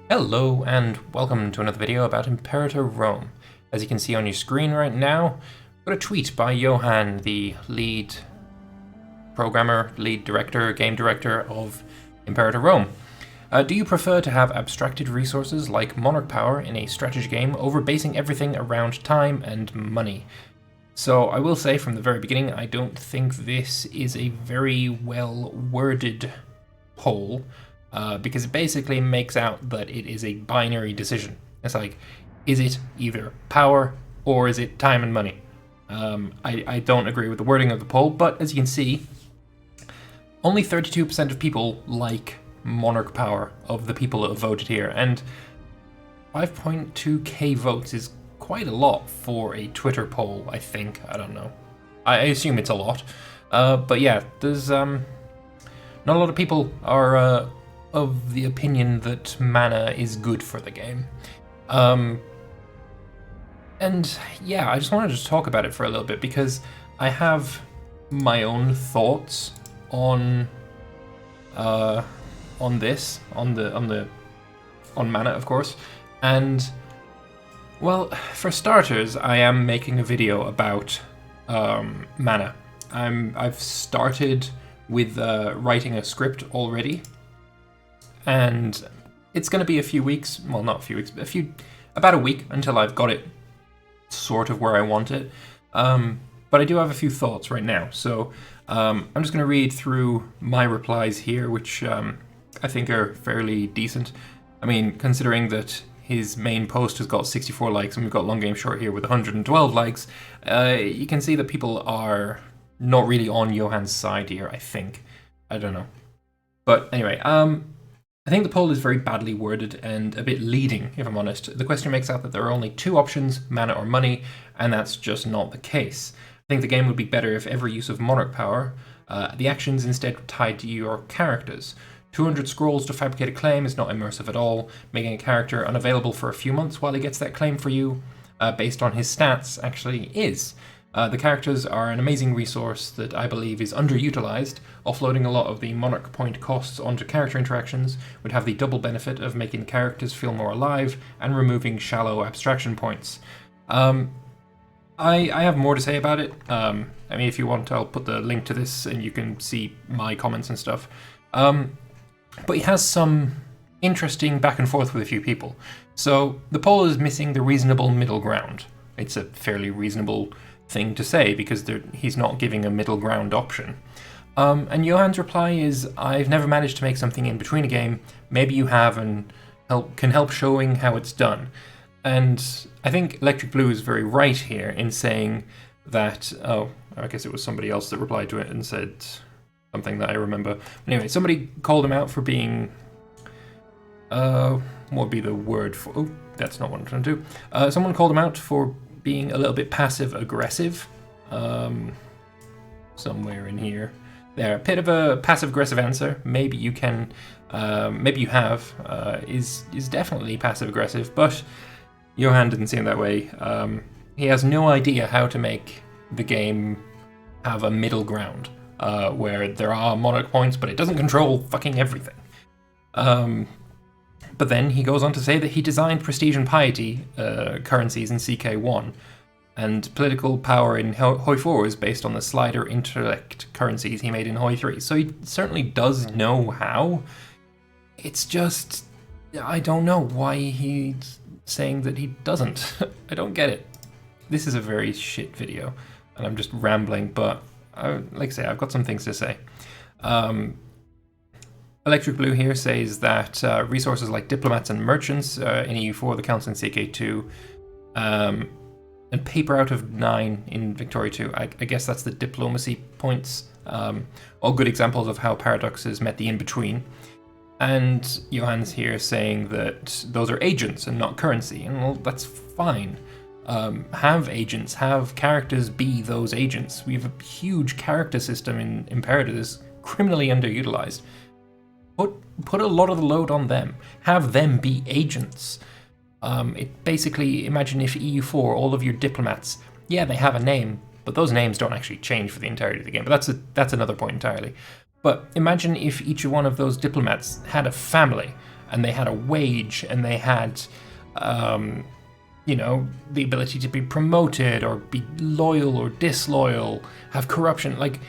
Hello and welcome to another video about Imperator Rome. As you can see on your screen right now, I've got a tweet by Johan, the lead programmer, lead director, game director of Imperator Rome. Do you prefer to have abstracted resources like Monarch power in a strategy game over basing everything around time and money? So I will say from the very beginning, I don't think this is a very well worded poll. Because it basically makes out that it is a binary decision. It's like, is it either power or is it time and money? I don't agree with the wording of the poll, but as you can see, only 32% of people like Monarch power of the people that have voted here, and 5.2k votes is quite a lot for a Twitter poll, I think. I don't know. I assume it's a lot. But yeah, there's not a lot of people are of the opinion that mana is good for the game. And yeah, I just wanted to talk about it for a little bit because I have my own thoughts on this, on mana, of course. And well, for starters, I am making a video about mana. I've started with writing a script already. And it's going to be a few weeks, well, not a few weeks, but about a week until I've got it sort of where I want it. But I do have a few thoughts right now. So I'm just going to read through my replies here, which I think are fairly decent. I mean, considering that his main post has got 64 likes and we've got Long Game Short here with 112 likes, you can see that people are not really on Johan's side here, I think. I don't know. But anyway, I think the poll is very badly worded and a bit leading, if I'm honest. The question makes out that there are only two options, mana or money, and that's just not the case. I think the game would be better if every use of Monarch power, the actions instead were tied to your characters. 200 scrolls to fabricate a claim is not immersive at all, making a character unavailable for a few months while he gets that claim for you, based on his stats, actually is. The characters are an amazing resource that I believe is underutilized. Offloading a lot of the Monarch point costs onto character interactions would have the double benefit of making the characters feel more alive and removing shallow abstraction points. I have more to say about it. I mean, if you want, I'll put the link to this and you can see my comments and stuff. But it has some interesting back and forth with a few people. So the poll is missing the reasonable middle ground. It's a fairly reasonable thing to say because he's not giving a middle ground option. And Johan's reply is, I've never managed to make something in between a game. Maybe you have and can help showing how it's done. And I think Electric Blue is very right here in saying that, oh, I guess it was somebody else that replied to it and said something that I remember. Anyway, somebody called him out for being, what would be the word for, oh, that's not what I'm trying to do. Someone called him out for being a little bit passive-aggressive, somewhere in here. There, a bit of a passive-aggressive answer. Maybe you can, maybe you have, is definitely passive-aggressive, but Johan didn't see it that way. He has no idea how to make the game have a middle ground, where there are Monarch points, but it doesn't control fucking everything. But then he goes on to say that he designed Prestige and Piety currencies in CK1, and political power in Hoi 4 is based on the slider intellect currencies he made in Hoi 3. So he certainly does know how. It's just, I don't know why he's saying that he doesn't. I don't get it. This is a very shit video, and I'm just rambling, but like I say, I've got some things to say. Electric Blue here says that resources like diplomats and merchants in EU4, the Council in CK2, and paper out of 9 in Victoria 2, I guess that's the diplomacy points, all good examples of how paradoxes met the in-between. And Johan's here saying that those are agents and not currency, and well, that's fine. Have agents, have characters be those agents. We have a huge character system in Imperator that's criminally underutilized. Put a lot of the load on them. Have them be agents. It basically, imagine if EU4, all of your diplomats, yeah, they have a name, but those names don't actually change for the entirety of the game. But that's another point entirely. But imagine if each one of those diplomats had a family, and they had a wage, and they had, the ability to be promoted or be loyal or disloyal, have corruption. Like,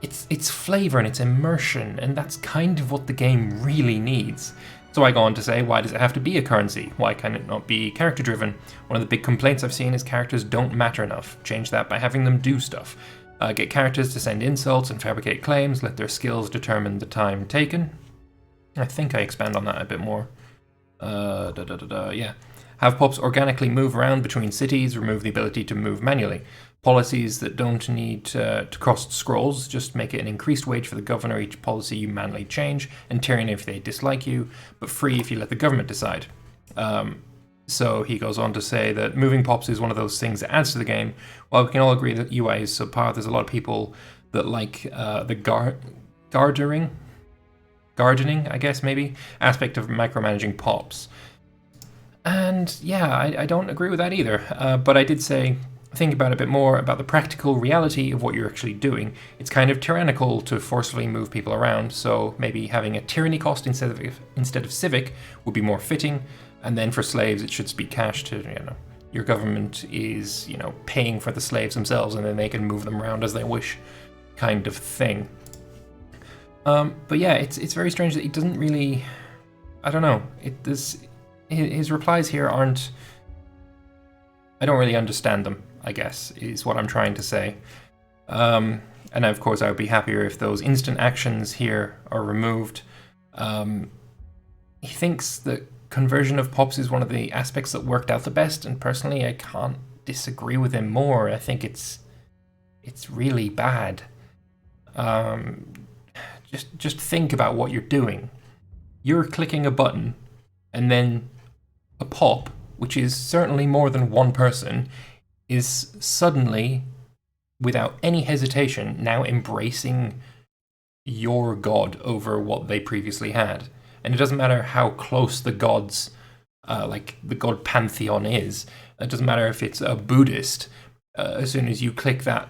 it's flavor and it's immersion, and that's kind of what the game really needs. So I go on to say, why does it have to be a currency? Why can it not be character driven? One of the big complaints I've seen is characters don't matter enough. Change that by having them do stuff. Get characters to send insults and fabricate claims, let their skills determine the time taken. I think I expand on that a bit more. Yeah. Have pups organically move around between cities, remove the ability to move manually. Policies that don't need to cost scrolls, just make it an increased wage for the governor each policy you manually change, and tyranny if they dislike you, but free if you let the government decide. So he goes on to say that moving pops is one of those things that adds to the game. While we can all agree that UI is subpar, there's a lot of people that like the gardening, I guess, maybe, aspect of micromanaging pops. And yeah, I don't agree with that either. But I did say, think about it a bit more about the practical reality of what you're actually doing. It's kind of tyrannical to forcefully move people around, so maybe having a tyranny cost instead of civic would be more fitting. And then for slaves, it should speak cash to, your government is, paying for the slaves themselves, and then they can move them around as they wish, kind of thing. But yeah, it's very strange that he doesn't really, I don't know, his replies here aren't, I don't really understand them, I guess, is what I'm trying to say. And of course, I would be happier if those instant actions here are removed. He thinks that conversion of pops is one of the aspects that worked out the best, and personally, I can't disagree with him more. I think it's really bad. Just think about what you're doing. You're clicking a button, and then a pop, which is certainly more than one person, is suddenly, without any hesitation, now embracing your god over what they previously had. And it doesn't matter how close the gods, like the god pantheon is. It doesn't matter if it's a Buddhist. As soon as you click that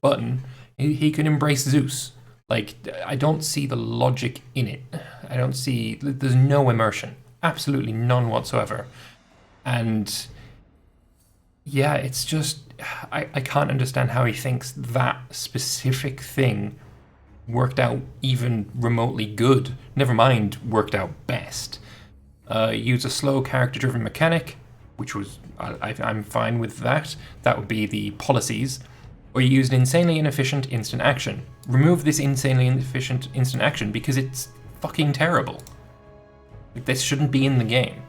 button, he can embrace Zeus. Like, I don't see the logic in it. There's no immersion. Absolutely none whatsoever. And yeah, it's just, I can't understand how he thinks that specific thing worked out even remotely good. Never mind worked out best. Use a slow character-driven mechanic, which was, I'm fine with that. That would be the policies. Or you use an insanely inefficient instant action. Remove this insanely inefficient instant action because it's fucking terrible. Like, this shouldn't be in the game.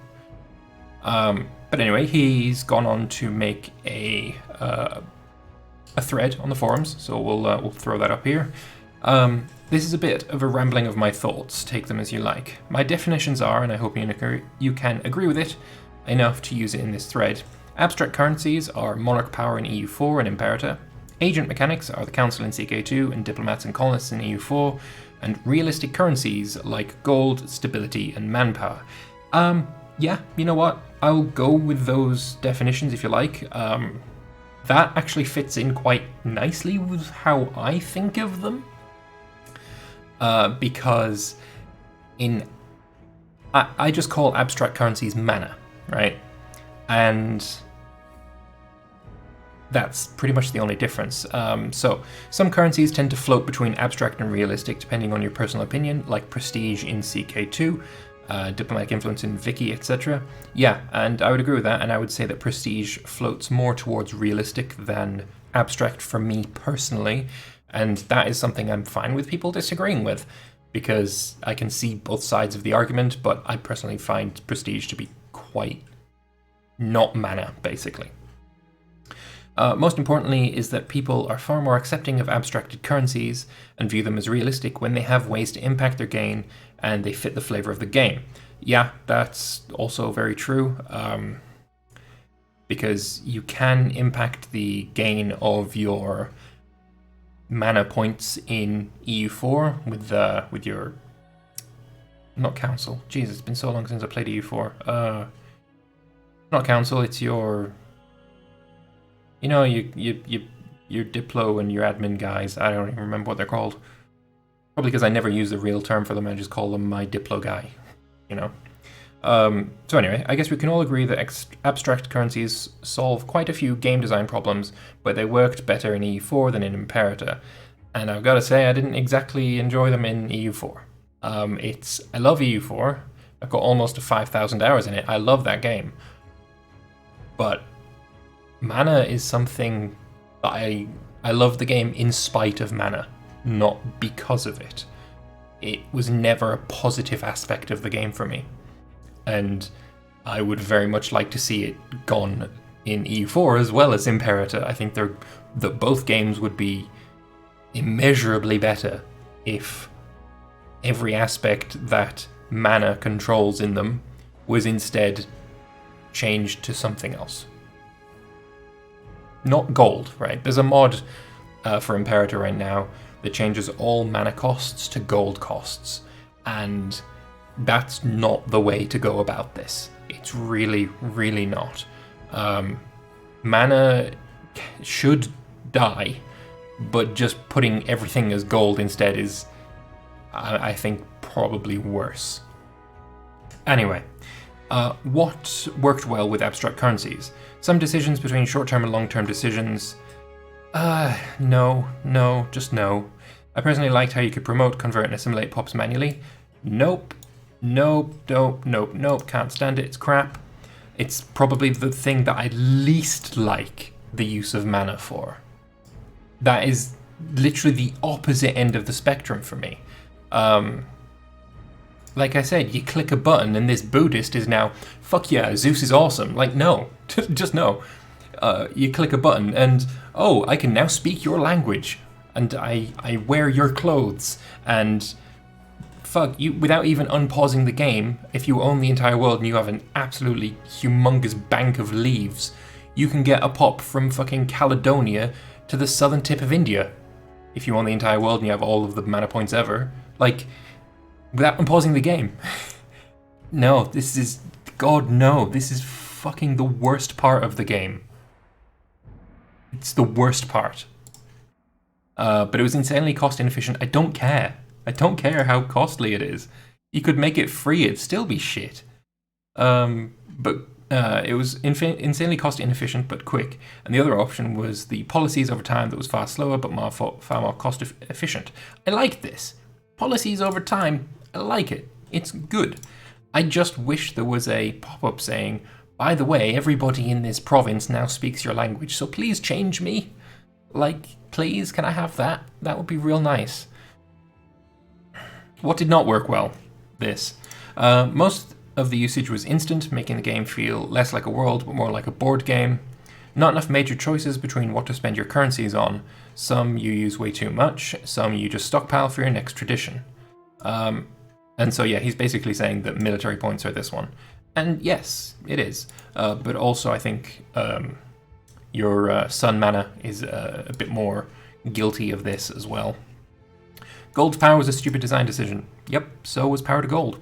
But anyway, he's gone on to make a thread on the forums, so we'll throw that up here. This is a bit of a rambling of my thoughts. Take them as you like. My definitions are, and I hope you can agree with it enough to use it in this thread. Abstract currencies are Monarch power in EU4 and Imperator. Agent mechanics are the Council in CK2 and diplomats and colonists in EU4. And realistic currencies like gold, stability, and manpower. Yeah, you know what? I'll go with those definitions if you like. That actually fits in quite nicely with how I think of them. Because I just call abstract currencies mana, right? And that's pretty much the only difference. So some currencies tend to float between abstract and realistic depending on your personal opinion, like prestige in CK2, diplomatic influence in Vicky, etc. Yeah, and I would agree with that, and I would say that prestige floats more towards realistic than abstract for me personally, and that is something I'm fine with people disagreeing with, because I can see both sides of the argument, but I personally find prestige to be quite not mana, basically. Most importantly is that people are far more accepting of abstracted currencies and view them as realistic when they have ways to impact their gain and they fit the flavor of the game. Yeah, that's also very true, because you can impact the gain of your mana points in EU4 with your, not council. Jeez, it's been so long since I played EU4. Not council, it's your, you know, your Diplo and your admin guys. I don't even remember what they're called. Probably because I never use the real term for them. I just call them my Diplo guy, you know. So anyway, I guess we can all agree that abstract currencies solve quite a few game design problems, but they worked better in EU4 than in Imperator. And I've got to say, I didn't exactly enjoy them in EU4. I love EU4. I've got almost 5,000 hours in it. I love that game. But mana is something that I love the game in spite of mana, not because of it. It was never a positive aspect of the game for me. And I would very much like to see it gone in EU4 as well as Imperator. I think that both games would be immeasurably better if every aspect that mana controls in them was instead changed to something else. Not gold, right? There's a mod for Imperator right now that changes all mana costs to gold costs, and that's not the way to go about this. It's really, really not. Mana should die, but just putting everything as gold instead is, I think, probably worse. Anyway, what worked well with abstract currencies? Some decisions between short-term and long-term decisions. No, just no. I personally liked how you could promote, convert, and assimilate pops manually. Nope, can't stand it, it's crap. It's probably the thing that I least like the use of mana for. That is literally the opposite end of the spectrum for me. Like I said, you click a button and this Buddhist is now, fuck yeah, Zeus is awesome. Like, no, just no. You click a button and, oh, I can now speak your language. And I wear your clothes. And fuck, you, without even unpausing the game, if you own the entire world and you have an absolutely humongous bank of leaves, you can get a pop from fucking Caledonia to the southern tip of India. If you own the entire world and you have all of the mana points ever. Like, without unpausing the game. No, this is... God, no. This is fucking the worst part of the game. It's the worst part. But it was insanely cost inefficient. I don't care. I don't care how costly it is. You could make it free, it'd still be shit. But it was insanely cost inefficient but quick. And the other option was the policies over time that was far slower but far more cost efficient. I like this. Policies over time, I like it. It's good. I just wish there was a pop-up saying, by the way, everybody in this province now speaks your language, so please change me. Like, please, can I have that? That would be real nice. What did not work well? This. Most of the usage was instant, making the game feel less like a world, but more like a board game. Not enough major choices between what to spend your currencies on. Some you use way too much, some you just stockpile for your next tradition. And so yeah, he's basically saying that military points are this one. And yes, it is. But also I think your sun mana is a bit more guilty of this as well. Gold's power was a stupid design decision. Yep, so was power to gold.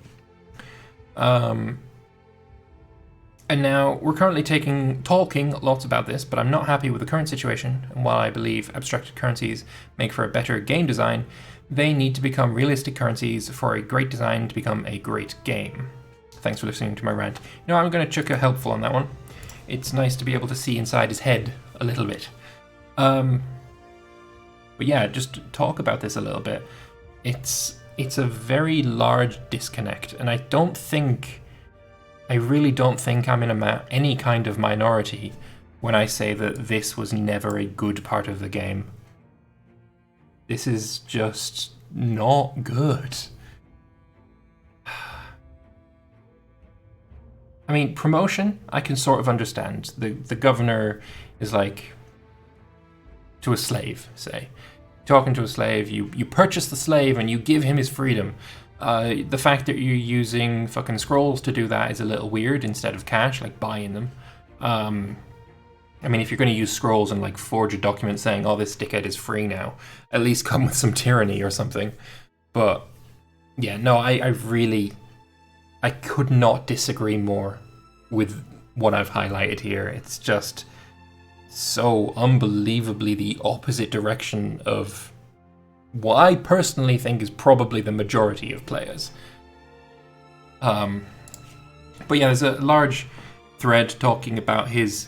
And now, we're currently talking lots about this, but I'm not happy with the current situation, and while I believe abstracted currencies make for a better game design, they need to become realistic currencies for a great design to become a great game. Thanks for listening to my rant. You know, I'm going to chuck a helpful on that one. It's nice to be able to see inside his head a little bit. But yeah, just talk about this a little bit. It's a very large disconnect, and I really don't think I'm in any kind of minority when I say that this was never a good part of the game. This is just not good. I mean, promotion, I can sort of understand. The governor is like, to a slave, say. Talking to a slave, you purchase the slave and you give him his freedom. The fact that you're using fucking scrolls to do that is a little weird instead of cash, like buying them. I mean, if you're going to use scrolls and like forge a document saying, oh, this dickhead is free now, at least come with some tyranny or something. But yeah, no, I could not disagree more with what I've highlighted here. It's just so unbelievably the opposite direction of what I personally think is probably the majority of players. But yeah, there's a large thread talking about his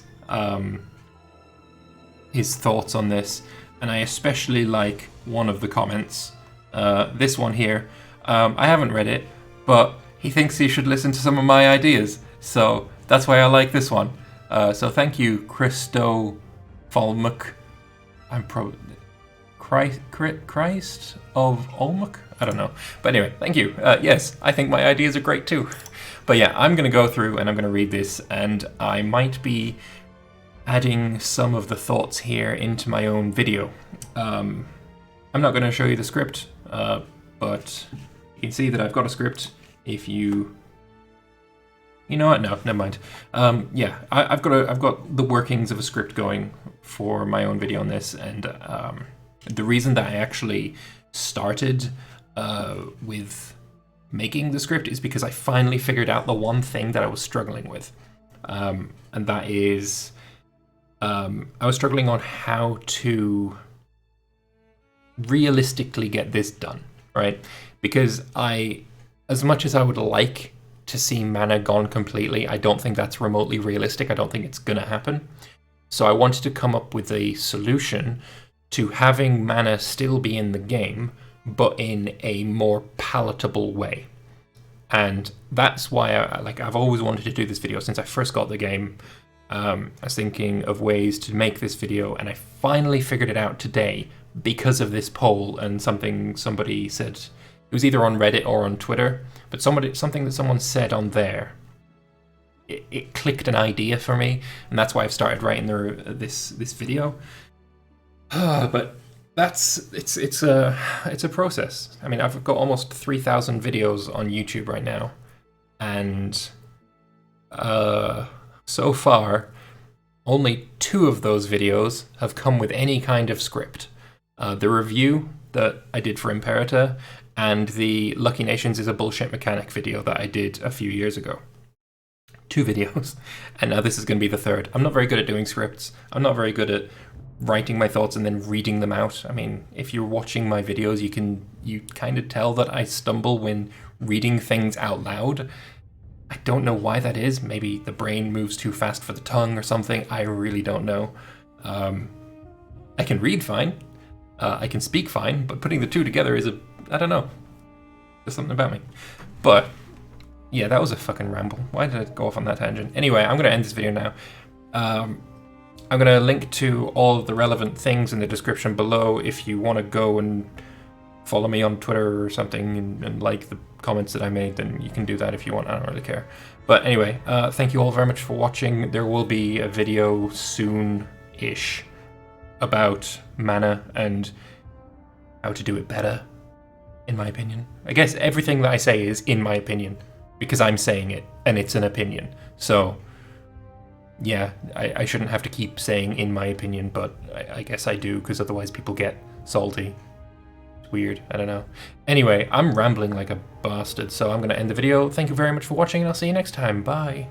thoughts on this, and I especially like one of the comments. This one here. I haven't read it, but he thinks he should listen to some of my ideas, so that's why I like this one. So thank you, Christo Falmuk. I'm probably Christ of Olmuk? I don't know. But anyway, thank you. Yes, I think my ideas are great too. But yeah, I'm going to go through and I'm going to read this, and I might be adding some of the thoughts here into my own video. I'm not going to show you the script, but you can see that I've got a script. If you know what? No, never mind. Yeah, I've got the workings of a script going for my own video on this, and the reason that I actually started with making the script is because I finally figured out the one thing that I was struggling with, and that is I was struggling on how to realistically get this done, right? Because as much as I would like to see mana gone completely, I don't think that's remotely realistic. I don't think it's gonna happen. So I wanted to come up with a solution to having mana still be in the game, but in a more palatable way. And that's why I've always wanted to do this video since I first got the game. I was thinking of ways to make this video, and I finally figured it out today because of this poll and somebody said. It was either on Reddit or on Twitter, but something that someone said on there, it clicked an idea for me, and that's why I've started writing this video. But it's a process. I mean, I've got almost 3,000 videos on YouTube right now, and so far, only 2 of those videos have come with any kind of script. The review that I did for Imperator, and the Lucky Nations is a bullshit mechanic video that I did a few years ago. 2 videos, and now this is going to be the 3rd. I'm not very good at doing scripts. I'm not very good at writing my thoughts and then reading them out. I mean, if you're watching my videos, you kind of tell that I stumble when reading things out loud. I don't know why that is. Maybe the brain moves too fast for the tongue or something. I really don't know. I can read fine. I can speak fine, but putting the 2 together is I don't know. There's something about me. But yeah, that was a fucking ramble. Why did I go off on that tangent? Anyway, I'm going to end this video now. I'm going to link to all of the relevant things in the description below if you want to go and follow me on Twitter or something and like the comments that I made, then you can do that if you want. I don't really care. But anyway, thank you all very much for watching. There will be a video soon-ish about mana and how to do it better, in my opinion. I guess everything that I say is in my opinion, because I'm saying it, and it's an opinion. So, yeah, I shouldn't have to keep saying in my opinion, but I guess I do, because otherwise people get salty. It's weird, I don't know. Anyway, I'm rambling like a bastard, so I'm going to end the video. Thank you very much for watching, and I'll see you next time. Bye.